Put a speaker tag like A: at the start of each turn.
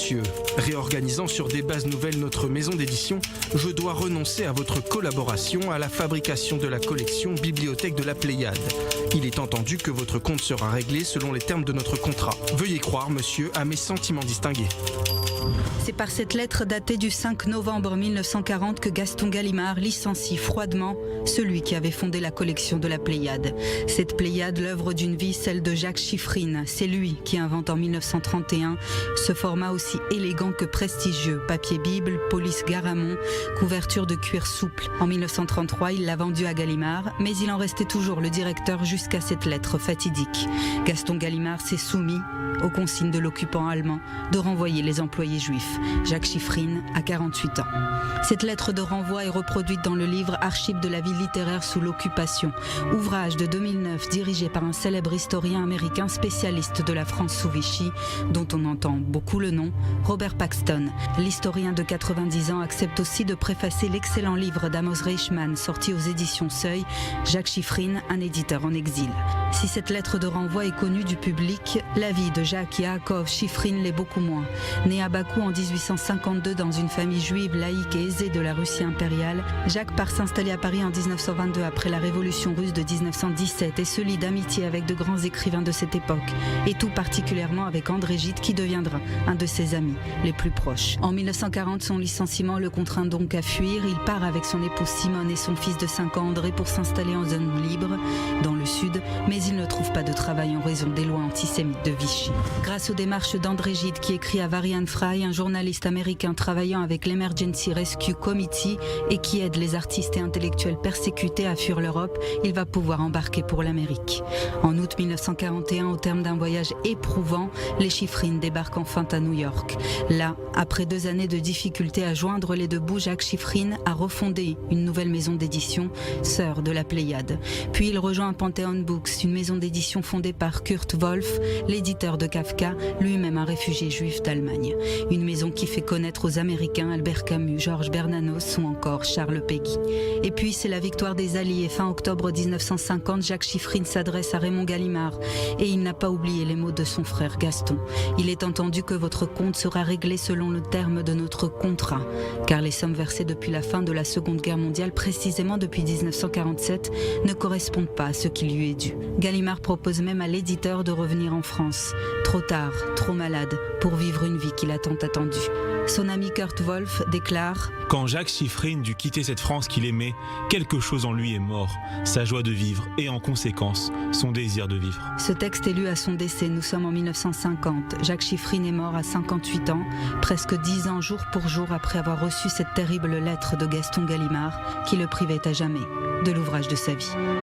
A: monsieur, réorganisant sur des bases nouvelles notre maison d'édition, je dois renoncer à votre collaboration à la fabrication de la collection Bibliothèque de la Pléiade. Il est entendu que votre compte sera réglé selon les termes de notre contrat. Veuillez croire, monsieur, à mes sentiments distingués.
B: C'est par cette lettre datée du 5 novembre 1940 que Gaston Gallimard licencie froidement celui qui avait fondé la collection de la Pléiade. Cette Pléiade, l'œuvre d'une vie, celle de Jacques Chiffrine. C'est lui qui invente en 1931 ce format aussi élégant que prestigieux. Papier Bible, police Garamond, couverture de cuir souple. En 1933, il l'a vendu à Gallimard, mais il en restait toujours le directeur jusqu'à cette lettre fatidique. Gaston Gallimard s'est soumis aux consignes de l'occupant allemand de renvoyer les employés juifs. Jacques Chiffrine a 48 ans. Cette lettre de renvoi est reproduite dans le livre Archives de la vie littéraire sous l'occupation, ouvrage de 2009 dirigé par un célèbre historien américain spécialiste de la France sous Vichy, dont on entend beaucoup le nom, Robert Paxton. L'historien de 90 ans accepte aussi de préfacer l'excellent livre d'Amos Reichmann sorti aux éditions Seuil, Jacques Chiffrine, un éditeur en exil. Si cette lettre de renvoi est connue du public, la vie de Jacques Yaakov Chiffrine l'est beaucoup moins. Né à Bakou en 1852 dans une famille juive laïque et aisée de la Russie impériale, Jacques part s'installer à Paris en 1922 après la révolution russe de 1917 et se lie d'amitié avec de grands écrivains de cette époque, et tout particulièrement avec André Gide qui deviendra un de ses amis les plus proches. En 1940, son licenciement le contraint donc à fuir. Il part avec son épouse Simone et son fils de 5 ans André pour s'installer en zone libre dans le sud, mais il ne trouve pas de travail en raison des lois antisémites de Vichy. Grâce aux démarches d'André Gide qui écrit à Varian Fry, un journaliste américain travaillant avec l'Emergency Rescue Committee et qui aide les artistes et intellectuels persécutés à fuir l'Europe, il va pouvoir embarquer pour l'Amérique. En août 1941, au terme d'un voyage éprouvant, les Chiffrines débarquent enfin à New York. Là, après 2 années de difficultés à joindre les deux bouts, Jacques Chiffrine a refondé une nouvelle maison d'édition, sœur de la Pléiade. Puis il rejoint Pantheon Books, une maison d'édition fondée par Kurt Wolff, l'éditeur de Kafka, lui-même un réfugié juif d'Allemagne. Une maison qui fait connaître aux Américains Albert Camus, Georges Bernanos ou encore Charles Péguy. Et puis c'est la victoire des Alliés. Fin octobre 1950, Jacques Chiffrine s'adresse à Raymond Gallimard et il n'a pas oublié les mots de son frère Gaston. Il est entendu que votre compte sera réglé selon le terme de notre contrat, car les sommes versées depuis la fin de la Seconde Guerre mondiale, précisément depuis 1947, ne correspondent pas à ce qui lui est dû. Gallimard propose même à l'éditeur de revenir en France. Trop tard, trop malade, pour vivre une vie qu'il a tant attendue. Son ami Kurt Wolff déclare «
C: Quand Jacques Chiffrine dut quitter cette France qu'il aimait, quelque chose en lui est mort, sa joie de vivre et en conséquence, son désir de vivre. »
B: Ce texte est lu à son décès, nous sommes en 1950. Jacques Chiffrine est mort à 58 ans, presque 10 ans jour pour jour après avoir reçu cette terrible lettre de Gaston Gallimard qui le privait à jamais de l'ouvrage de sa vie.